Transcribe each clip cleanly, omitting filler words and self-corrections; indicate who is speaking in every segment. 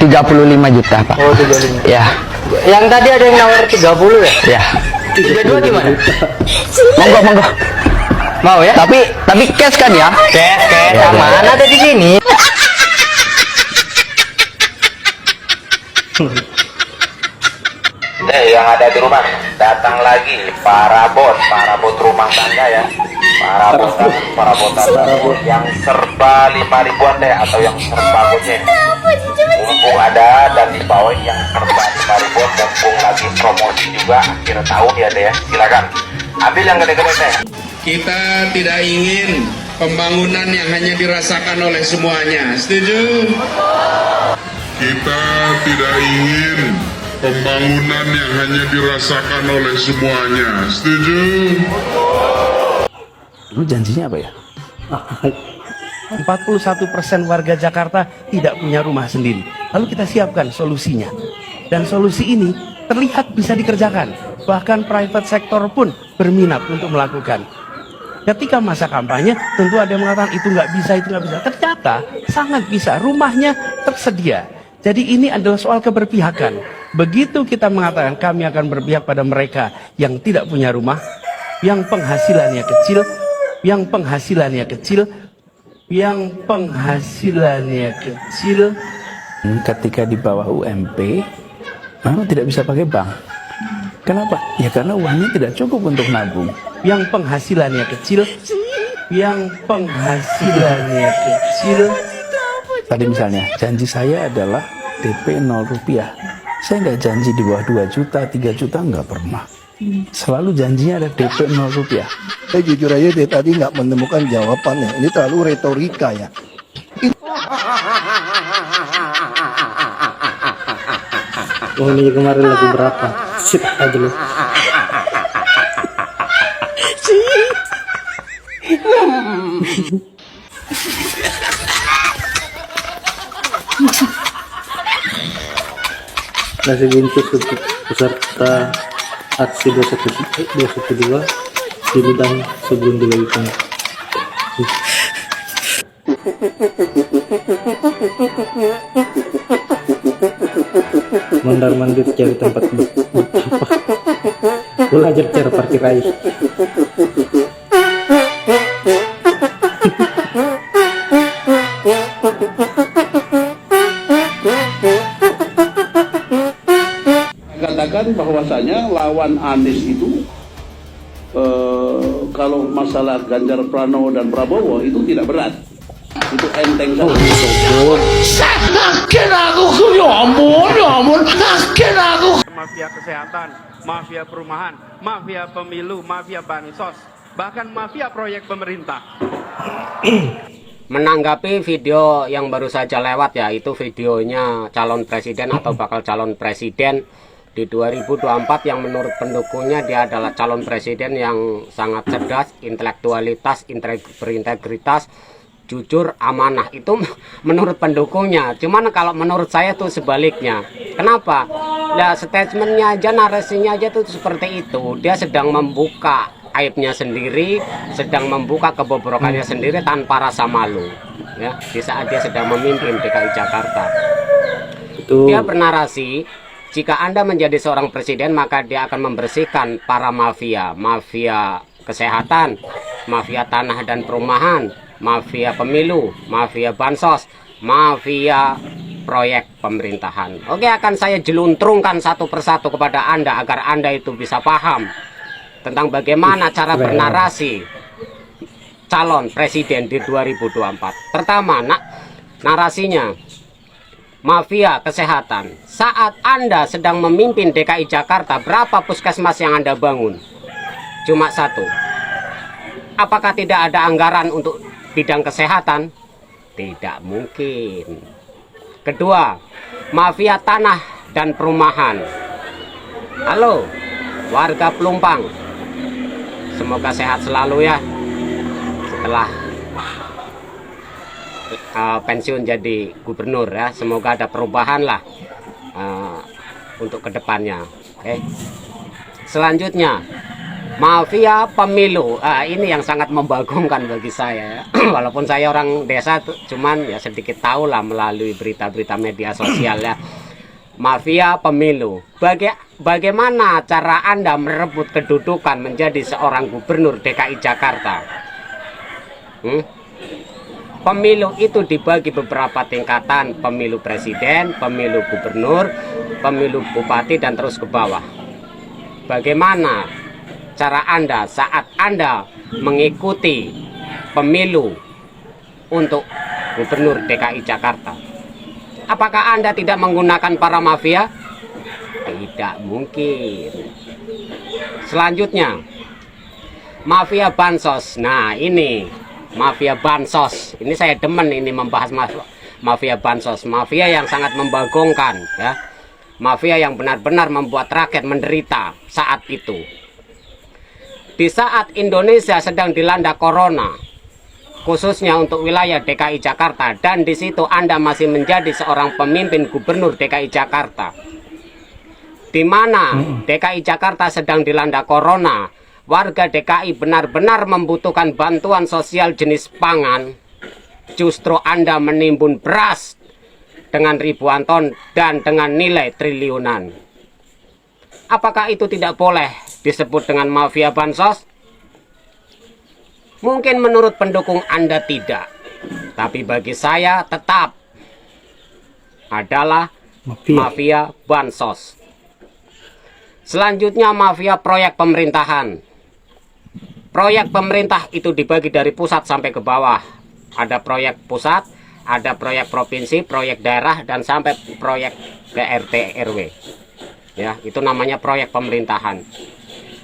Speaker 1: 35 juta, Pak.
Speaker 2: Oh, 35.
Speaker 1: Ya.
Speaker 2: Yang tadi ada yang nawar 30 ya?
Speaker 1: Ya.
Speaker 2: 32 gimana?
Speaker 1: Monggo, monggo.
Speaker 2: Mau ya?
Speaker 1: Tapi cash kan ya?
Speaker 2: Cash
Speaker 1: Ya,
Speaker 2: aman
Speaker 1: ya.
Speaker 2: ada di sini.
Speaker 3: Yang ada di rumah datang lagi para bot rumah tangga ya, para bot yang serba 5 ribuan deh, atau yang serba goceng. Mumpung ada, dan di bawah yang serba 5 ribuan, mumpung lagi promosi juga akhir tahun ya deh ya, silakan ambil yang gede-gede deh.
Speaker 4: Kita tidak ingin pembangunan yang hanya dirasakan oleh semuanya. Setuju?
Speaker 5: Kita tidak ingin pembangunan yang hanya dirasakan oleh semuanya. Setuju?
Speaker 6: Dulu janjinya apa ya? 41% warga Jakarta tidak punya rumah sendiri. Lalu kita siapkan solusinya. Dan solusi ini terlihat bisa dikerjakan. Bahkan private sector pun berminat untuk melakukan. Ketika masa kampanye, tentu ada yang mengatakan itu nggak bisa, itu nggak bisa. Ternyata sangat bisa, rumahnya tersedia. Jadi ini adalah soal keberpihakan. Begitu kita mengatakan kami akan berpihak pada mereka yang tidak punya rumah, yang penghasilannya kecil, Ketika di bawah UMP, memang tidak bisa pakai bank. Kenapa? Ya karena uangnya tidak cukup untuk nabung. Yang penghasilannya kecil. Tadi misalnya, janji saya adalah DP 0 rupiah. Saya nggak janji di bawah 2 juta, 3 juta, nggak pernah. Selalu janjinya ada DP 0 rupiah.
Speaker 7: Saya jujur aja dari tadi nggak menemukan jawabannya. Ini terlalu retorika ya.
Speaker 2: Oh, ini kemarin lagu berapa? Siapa dulu? Nasi bungkus untuk peserta aksi 212 diludahi sebelum dibagikan. Mondar-mandir cari tempat belajar cara parkir air.
Speaker 4: Katakan bahwasanya lawan Anies itu kalau masalah Ganjar Pranowo dan Prabowo itu tidak berat, itu enteng saja.
Speaker 6: Mafia kesehatan, mafia perumahan, mafia pemilu, mafia bansos, bahkan mafia proyek pemerintah.
Speaker 8: Menanggapi video yang baru saja lewat ya, itu videonya calon presiden atau bakal calon presiden di 2024 yang menurut pendukungnya dia adalah calon presiden yang sangat cerdas, intelektualitas, berintegritas, jujur, amanah. Itu menurut pendukungnya. Cuman kalau menurut saya tuh sebaliknya. Kenapa? Ya statementnya aja, narasinya aja tuh seperti itu. Dia sedang membuka aibnya sendiri, sedang membuka kebobrokannya sendiri tanpa rasa malu. Ya, di saat dia sedang memimpin DKI Jakarta. Dia bernarasi, jika Anda menjadi seorang presiden, maka dia akan membersihkan para mafia, mafia kesehatan, mafia tanah dan perumahan, mafia pemilu, mafia bansos, mafia proyek pemerintahan. Oke, akan saya jeluntrungkan satu persatu kepada Anda agar Anda itu bisa paham tentang bagaimana cara bernarasi calon presiden di 2024. Pertama, narasinya mafia kesehatan. Saat Anda sedang memimpin DKI Jakarta, berapa puskesmas yang Anda bangun? Cuma satu. Apakah tidak ada anggaran untuk bidang kesehatan? Tidak mungkin. Kedua, mafia tanah dan perumahan. Halo, warga Pelumpang. Semoga sehat selalu ya. Setelah pensiun jadi gubernur ya, semoga ada perubahan lah untuk kedepannya. Oke. Selanjutnya, Mafia pemilu, ini yang sangat membagongkan bagi saya ya. Walaupun saya orang desa cuman ya sedikit tahu lah melalui berita-berita media sosial ya. Mafia pemilu, bagaimana cara Anda merebut kedudukan menjadi seorang gubernur DKI Jakarta? Pemilu itu dibagi beberapa tingkatan, pemilu presiden, pemilu gubernur, pemilu bupati, dan terus ke bawah. Bagaimana cara Anda saat Anda mengikuti pemilu untuk gubernur DKI Jakarta? Apakah Anda tidak menggunakan para mafia? Tidak mungkin. Selanjutnya, mafia bansos. Nah, ini mafia bansos. Ini saya demen ini membahas mafia bansos. Mafia yang sangat membagongkan ya. Mafia yang benar-benar membuat rakyat menderita saat itu. Di saat Indonesia sedang dilanda corona, khususnya untuk wilayah DKI Jakarta, dan di situ Anda masih menjadi seorang pemimpin gubernur DKI Jakarta, di mana DKI Jakarta sedang dilanda corona, warga DKI benar-benar membutuhkan bantuan sosial jenis pangan, justru Anda menimbun beras dengan ribuan ton dan dengan nilai triliunan. Apakah itu tidak boleh disebut dengan mafia bansos? Mungkin menurut pendukung Anda tidak, tapi bagi saya tetap adalah mafia bansos. Selanjutnya mafia proyek pemerintahan. Proyek pemerintah itu dibagi dari pusat sampai ke bawah. Ada proyek pusat, ada proyek provinsi, proyek daerah, dan sampai proyek RT RW. Ya, itu namanya proyek pemerintahan.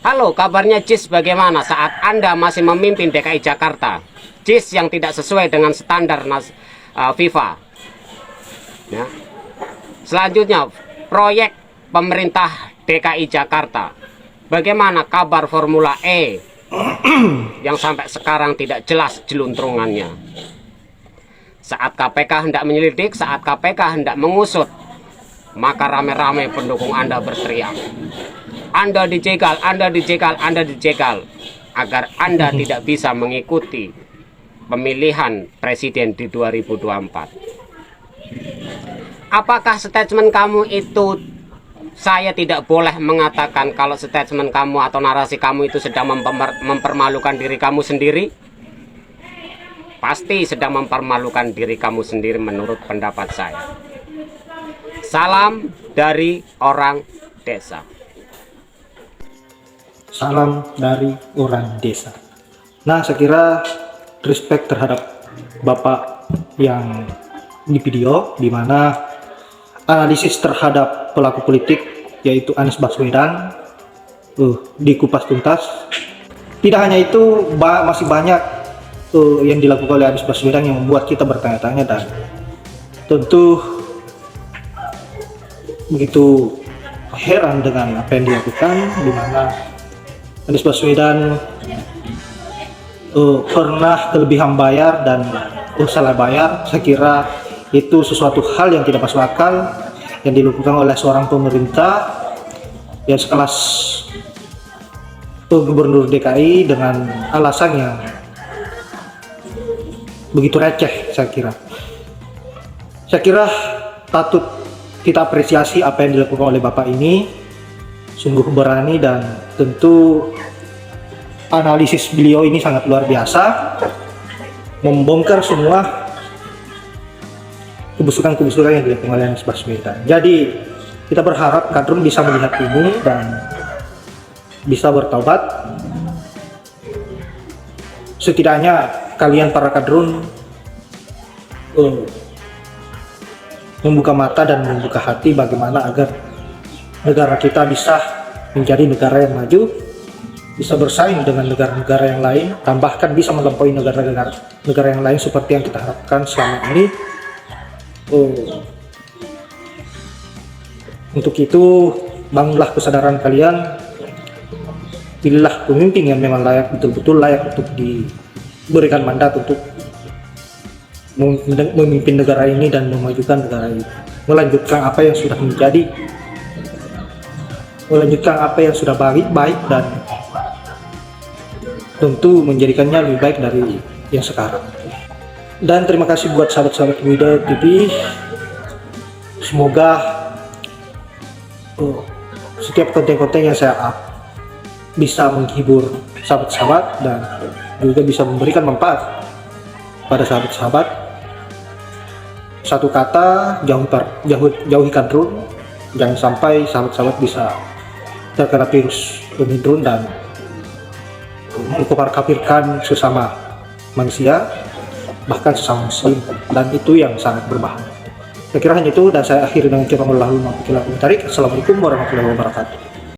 Speaker 8: Halo, kabarnya JIS bagaimana saat Anda masih memimpin DKI Jakarta? JIS yang tidak sesuai dengan standar FIFA. Ya. Selanjutnya, proyek pemerintah DKI Jakarta. Bagaimana kabar Formula E yang sampai sekarang tidak jelas jeluntrungannya? Saat KPK hendak menyelidik, saat KPK hendak mengusut, maka rame-rame pendukung Anda berteriak, Anda dijegal, Anda dijegal, Anda dijegal, agar Anda tidak bisa mengikuti pemilihan presiden di 2024. Apakah statement kamu itu, saya tidak boleh mengatakan kalau statement kamu atau narasi kamu itu sedang mempermalukan diri kamu sendiri? Pasti sedang mempermalukan diri kamu sendiri menurut pendapat saya. Salam dari orang desa.
Speaker 2: Salam dari orang desa. Nah, saya kira respect terhadap Bapak yang di video, di mana analisis terhadap pelaku politik yaitu Anies Baswedan dikupas tuntas. Tidak hanya itu, masih banyak yang dilakukan oleh Anies Baswedan yang membuat kita bertanya-tanya, dan tentu begitu heran dengan apa yang dilakukan, di mana Anies Baswedan pernah kelebihan bayar dan salah bayar. Saya kira itu sesuatu hal yang tidak masuk akal yang dilakukan oleh seorang pemerintah yang sekelas gubernur DKI dengan alasan yang begitu receh. Saya kira patut kita apresiasi apa yang dilakukan oleh Bapak ini, sungguh berani, dan tentu analisis beliau ini sangat luar biasa, membongkar semua kebusukan-kebusukan yang dilakukan oleh Anies Baswedan. Jadi kita berharap Kadrun bisa melihat ini dan bisa bertobat. Setidaknya kalian para Kadrun membuka mata dan membuka hati bagaimana agar negara kita bisa menjadi negara yang maju, bisa bersaing dengan negara-negara yang lain, tambahkan bisa melampaui negara yang lain seperti yang kita harapkan selama ini. Untuk itu, bangunlah kesadaran kalian, pilihlah pemimpin yang memang layak, betul-betul layak untuk diberikan mandat untuk memimpin negara ini dan memajukan negara ini, melanjutkan apa yang sudah menjadi, melanjutkan apa yang sudah baik dan tentu menjadikannya lebih baik dari yang sekarang. Dan terima kasih buat sahabat-sahabat Wida TV. Semoga setiap konten-konten yang saya up bisa menghibur sahabat-sahabat dan juga bisa memberikan manfaat pada sahabat-sahabat. Satu kata, jauhikan drone, jangan sampai sahabat-sahabat bisa terkena virus drone dan mengkafirkan sesama manusia, bahkan sesama muslim, dan itu yang sangat berbahaya. Saya kira hanya itu, dan saya akhiri dengan ucapan Assalamualaikum warahmatullahi wabarakatuh.